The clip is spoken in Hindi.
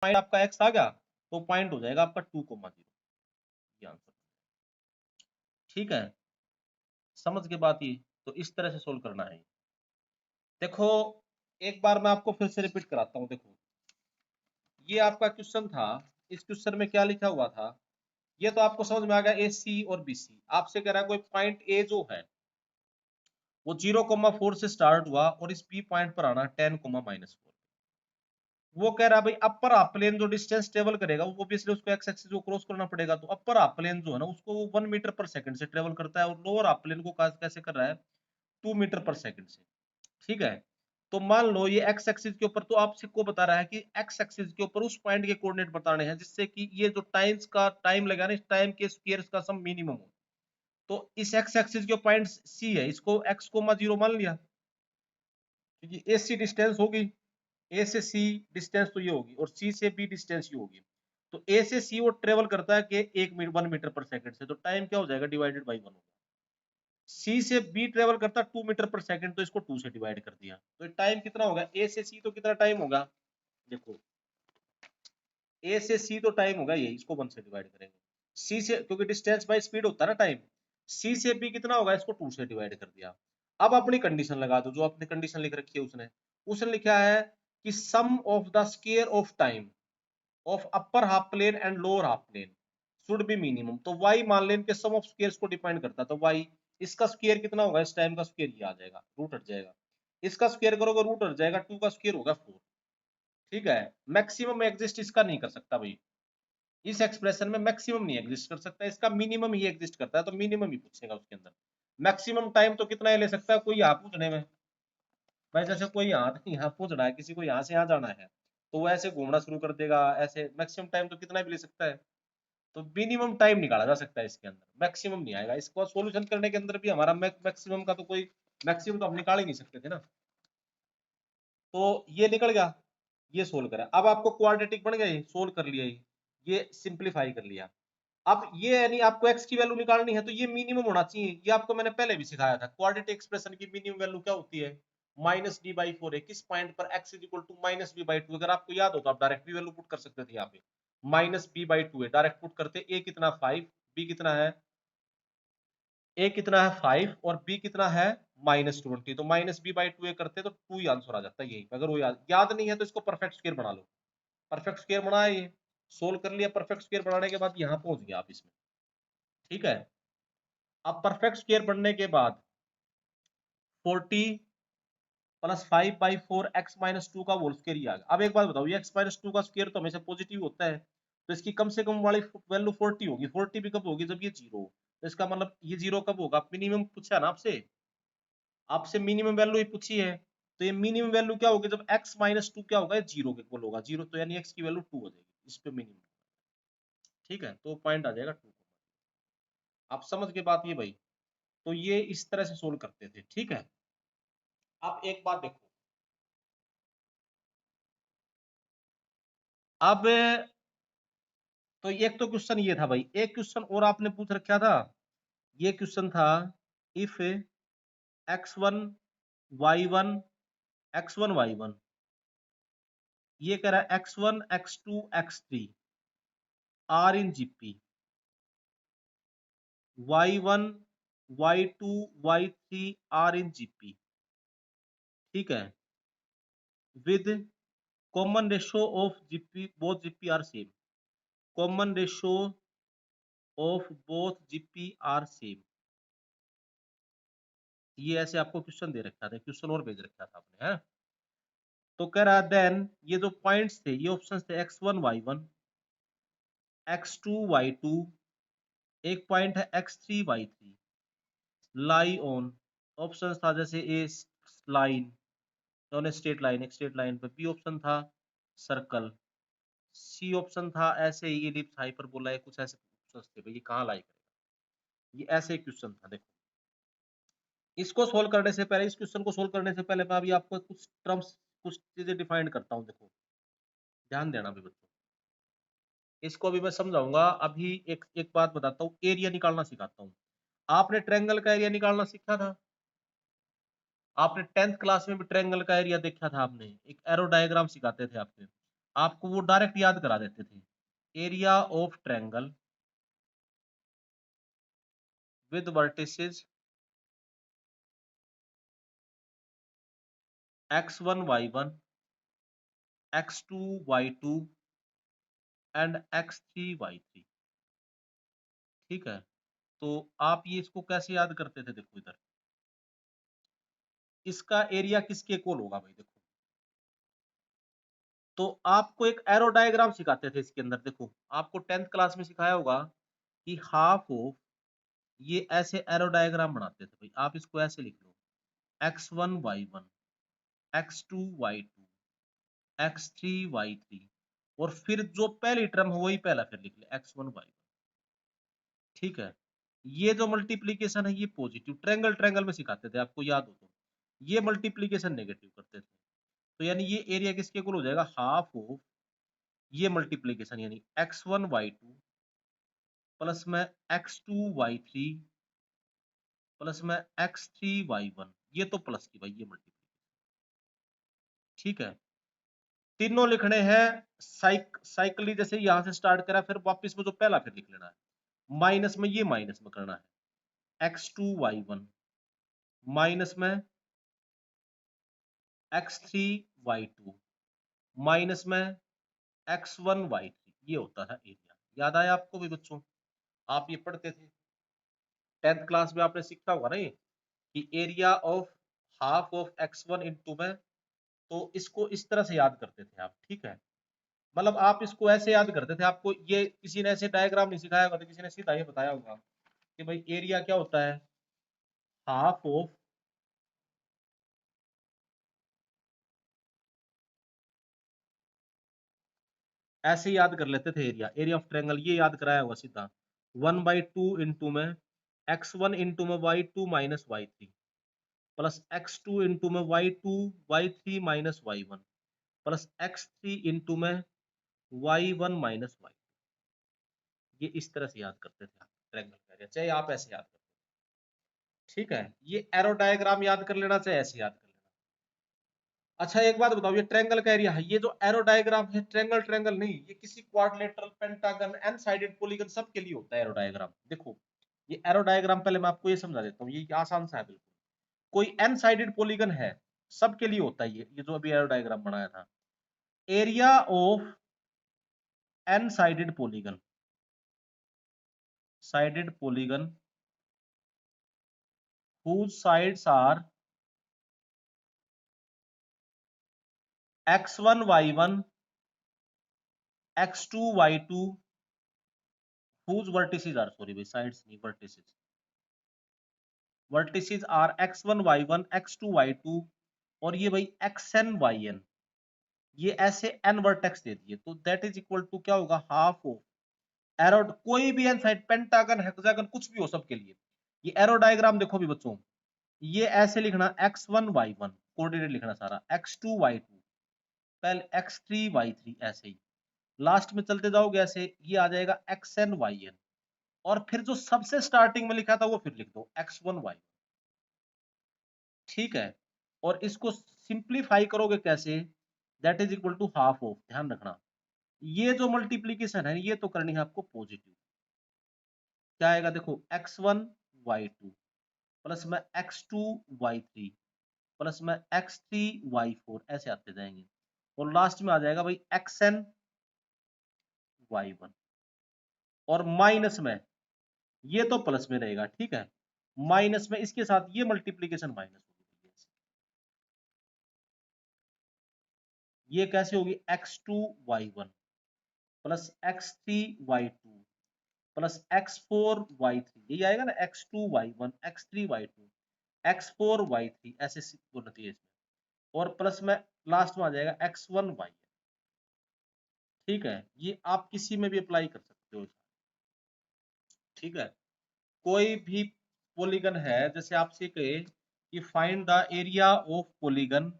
पॉइंट आपका x आ गया तो पॉइंट हो जाएगा आपका 2,0, ये आंसर। ठीक है, समझ के बात ये, तो इस तरह से सोल्व करना है। देखो एक बार मैं आपको फिर से रिपीट कराता हूँ। देखो ये आपका क्वेश्चन था, इस क्वेश्चन में क्या लिखा हुआ था, ये तो आपको समझ में आ गया, ए सी और बी सी। आपसे कह रहा है कोई पॉइंट ए जो है वो 0,4 से स्टार्ट हुआ और इस बी पॉइंट पर आना 10,-4। वो कह रहा है भाई अपर हाफ प्लेन जो डिस्टेंस ट्रेवल करेगा वो ऑब्वियसली उसको एक्स एक्सिस को क्रॉस करना पड़ेगा, तो अपर हाफ प्लेन जो है ना उसको वो 1 मीटर पर सेकंड से ट्रेवल करता है और लोअर हाफ प्लेन को कैसे कर रहा है 2 मीटर पर सेकंड से। ठीक है, तो मान लो ये एक्स एक्सिस के ऊपर, तो आपसे को बता रहा है कि एक्स एक्सिस के ऊपर उस पॉइंट के कोऑर्डिनेट बताने हैं जिससे कि ये जो टाइम्स का टाइम लगा ना, इस टाइम के स्क्वायर्स का सम मिनिमम हो। तो इस एक्स एक्सिस के पॉइंट सी है, इसको x,0 मान लिया क्योंकि ए सी डिस्टेंस होगी, ए से सी डिस्टेंस तो ये होगी और सी से बी डिस्टेंस ये होगी। तो ए से सी वो ट्रेवल करता है कि 1 मीटर पर सेकंड से, तो टाइम क्या हो जाएगा डिवाइडेड बाई 1 होगा। सी से बी ट्रेवल करता 2 मीटर पर सेकंड, तो इसको 2 से डिवाइड कर दिया, तो टाइम कितना होगा ए से सी, तो कितना टाइम होगा, देखो ए से सी तो टाइम होगा ये, इसको 1 से डिवाइड करेंगे। सी से, क्योंकि डिस्टेंस बाय स्पीड होता है ना टाइम, सी से बी कितना होगा, इसको 2 से डिवाइड कर दिया। अब अपनी कंडीशन लगा दो, जो आपने कंडीशन लिख रखी है उसने उसने लिखा है कि sum of the square of time of upper half plane and lower half plane should be minimum. तो y मान लें के सम ऑफ स्क्वायर्स को डिफाइन करता है, तो y इसका स्क्वायर कितना होगा, इस टाइम का स्क्वायर ये आ जाएगा, रूट हट जाएगा, इसका स्क्वायर करोगे रूट हट जाएगा, 2 का स्क्वायर होगा 4। ठीक है, मैक्सिमम एग्जिस्ट इसका नहीं कर सकता भाई, इस एक्सप्रेशन में मैक्सिमम नहीं एग्जिस्ट कर सकता, इसका मिनिमम ही एग्जिस्ट करता है, तो मिनिमम ही पूछेगा उसके अंदर। मैक्सिमम टाइम तो कितना ही ले सकता है, कोई यहाँ पूछने में भाई, जैसे कोई यहाँ पूछ रहा है, किसी को यहाँ से यहाँ जाना है तो वो ऐसे घूमना शुरू कर देगा, ऐसे मैक्सिमम टाइम तो कितना भी ले सकता है, तो मिनिमम टाइम निकाला जा सकता है इसके अंदर, मैक्सिमम नहीं आएगा। इसको सॉल्यूशन करने के अंदर भी हमारा मैक्सिमम का तो कोई मैक्सिमम तो हम निकाल ही नहीं सकते थे ना, तो ये निकल गया, ये सोल्व करा। अब आपको क्वाड्रेटिक बन गया, सोल्व कर लिया, ये सिंप्लीफाई कर लिया। अब ये यानी आपको x की वैल्यू निकालनी है तो ये मिनिमम होना चाहिए, ये आपको मैंने पहले भी सिखाया था, क्वाड्रेटिक एक्सप्रेशन की मिनिमम वैल्यू क्या होती है, -d/4 है, किस पॉइंट पर x इक्वल टू -b/2। अगर आपको याद हो तो आप डायरेक्ट भी वैल्यू पुट कर सकते थे, यहाँ पे -b/2 है, डायरेक्ट पुट करते, a कितना 5, b कितना है, a कितना है 5 और b कितना है -20, तो -b/2 करते तो 2 ही आंसर आ जाता है यही। अगर वो याद नहीं है तो इसको परफेक्ट स्क्वायर बना लो, परफेक्ट स्क्वायर बनाया, ये सोल्व कर लिया, परफेक्ट स्क्वायर बनाने के बाद यहाँ पहुंच गया आप इसमें। ठीक है, अब परफेक्ट स्क्वायर बनने के बाद 40 प्लस 5/4 x-2 का होल स्क्वायर ही आ गया। अब एक बात बताओ, ये x-2 का स्क्वायर तो हमेशा पॉजिटिव होता है, तो इसकी कम से कम वाली वैल्यू 40 होगी। 40 भी कब होगी, जब ये 0 हो। तो इसका मतलब ये 0 कब होगा, मिनिमम पूछा ना आपसे, आपसे मिनिमम वैल्यू ही पूछी है, तो ये मिनिमम वैल्यू क्या होगी जब x-2 क्या होगा, 0 के इक्वल होगा। 0 तो यानी x की वैल्यू 2 हो जाएगी, इस पे मिनिमम। ठीक है, तो पॉइंट आ जाएगा 2। आप समझ के बात ये भाई, तो ये इस तरह से सोल्व करते थे। ठीक है, अब एक बात देखो, अब तो एक तो क्वेश्चन ये था भाई, एक क्वेश्चन और आपने पूछ रखा था, ये क्वेश्चन था if x1 y1 x1 y1, ये कह रहा है x1 x2 x3 are in GP, y1 y2 y3 are in GP. ठीक है, with common ratio of GP, both GP are same, common ratio of both GP are same. ये ऐसे आपको क्वेश्चन दे रखा था, क्वेश्चन और भेज रखा था आपने, है। तो कह रहा देन ये जो पॉइंट्स थे, ये ऑप्शंस थे x1 y1 x2 y2, एक पॉइंट है x3 y3, lie on, option था जैसे ए लाइन, ऑन स्ट्रेट लाइन, एक स्ट्रेट लाइन पे, बी ऑप्शन था सर्कल, सी ऑप्शन था ऐसे ही इलिप्स हाइपरबोला, कुछ ऐसे ऑप्शंस थे भाई, ये कहाँ लाई करेगा, ये ऐसे क्वेश्चन था। देखो इसको सोल्व करने से पहले, इस क्वेश्चन को सोल्व करने से पहले मैं अभी आपको कुछ टर्म्स, कुछ चीजें डिफाइन करता हूँ। देखो ध्यान देना भी बच्चों, इसको अभी मैं समझाऊंगा। अभी एक एक बात बताता हूँ, एरिया निकालना सिखाता हूँ। आपने ट्रायंगल का एरिया निकालना सीखा था, आपने 10th क्लास में भी ट्रायंगल का एरिया देखा था, आपने एक एरो डायग्राम सिखाते थे आपने, आपको वो डायरेक्ट याद करा देते थे, area of triangle with vertices x1 y1 x2 y2 and x3 y3। ठीक है, तो आप ये इसको कैसे याद करते थे? देखो इधर इसका एरिया किसके इक्वल होगा भाई? देखो, तो आपको एक एरो डायग्राम सिखाते थे इसके अंदर। देखो, आपको 10th क्लास में सिखाया होगा कि हाफ ऑफ, ये ऐसे एरो डायग्राम बनाते थे भाई। आप इसको ऐसे लिख लो, x1 y1 x2 y2 x3 y3, और फिर जो पहली टर्म हो वही पहला फिर लिख ले, x1 y1। ठीक है, ये जो मल्टीप्लीकेशन है ये पॉजिटिव, ट्रायंगल ट्रायंगल में सिखाते थे, आपको याद हो तो। ये मल्टीप्लीकेशन नेगेटिव करते थे, तो यानी ये एरिया किसके इक्वल हो जाएगा? हाफ ऑफ ये मल्टीप्लीकेशन, यानी x1 y2 प्लस में x2 y3 प्लस में x3 y1, ये तो प्लस की भाई ये मल्टीप्लीकेशन। ठीक है, तीनों लिखने हैं साइकली, जैसे यहां से स्टार्ट करा फिर वापस में जो पहला फिर लिख लेना है, माइनस में ये माइनस में करना है, x2 y1 माइनस में x3 y2 माइनस में x1 y3, ये होता था एरिया। याद आया आपको भी बच्चों? आप ये पढ़ते थे 10th क्लास में, आपने सीखा होगा ना ये, कि area of half of x1 into में, तो इसको इस तरह से याद करते थे आप। ठीक है, मतलब आप इसको ऐसे याद करते थे। आपको ये किसी ने ऐसे डायग्राम नहीं सिखाया होगा, तो किसी ने सीधा ये बताया होगा कि भाई एरिया क्या होता है? हाफ ऑफ, ऐसे याद कर लेते थे एरिया, एरिया ऑफ ट्रायंगल ये याद कराया होगा सीधा, 1/2 इंटू में x1 इंटू में y2 minus y3 plus x2 into में y2 y3 minus y1 plus x3 into में y1 माइनस y। ये इस तरह से याद करते थे आप ट्रायंगल का एरिया, चाहे आप ऐसे याद करते। ठीक है, ये एरो डायग्राम याद कर लेना, चाहे ऐसे याद कर लेना। अच्छा एक बात बताओ, ये ट्रायंगल का एरिया है, ये जो एरो डायग्राम है ट्रायंगल ट्रायंगल नहीं, ये किसी quadrilateral, pentagon, n sided polygon सब के लिए होता है एरो डायग्राम। देखो, ये एरो डायग्राम पहले मैं आपको ये समझा देता हूँ, ये आसान सा है बिल्कुल। कोई एन साइडेड पॉलीगन है, सबके लिए होता है ये जो अभी एरो डायग्राम बनाया था। Area of n sided polygon whose sides are x1 y1 x2 y2 whose vertices are, sorry भाई sides नहीं, vertices are x1 y1 x2 y2, और ये भाई xn yn, ये ऐसे n वर्टेक्स दे दिए, तो दैट इज इक्वल टू क्या होगा? हाफ ऑफ एरो, कोई भी एन साइड, पेंटागन हेक्सागन कुछ भी हो सबके लिए। ये एरो डायग्राम देखो भी बच्चों, ये ऐसे लिखना x1 y1 कोऑर्डिनेट लिखना सारा, x2 y2 पहले x3 y3, ऐसे ही लास्ट में चलते जाओगे ऐसे, ये आ जाएगा xn yn, और फिर जो सबसे स्टार्टिंग में लिखा था वो फिर लिख दो x1 y। ठीक है, और इसको सिंप्लीफाई करोगे कैसे? That is equal to half of, ध्यान रखना ये जो मल्टीप्लीकेशन है ये तो करनी है आपको पॉजिटिव। क्या आएगा? देखो x1 y2 प्लस में x2 y3 प्लस में x3 y4, ऐसे आते जाएंगे, और लास्ट में आ जाएगा भाई xn y1, और माइनस में ये तो प्लस में रहेगा। ठीक है, माइनस में इसके साथ ये मल्टीप्लीकेशन माइनस होगी, ये कैसे होगी? x2 y1 plus x3 y2 plus x4 y3, यही आएगा ना, x2 y1 x3 y2 x4 y3, ऐसे होती है इसमें, और प्लस में लास्ट में आ जाएगा x1 y। ठीक है, ये आप किसी में भी अप्लाई कर सकते हो। ठीक है, कोई भी पॉलीगन है, जैसे आपसे कहे कि find the area of polygon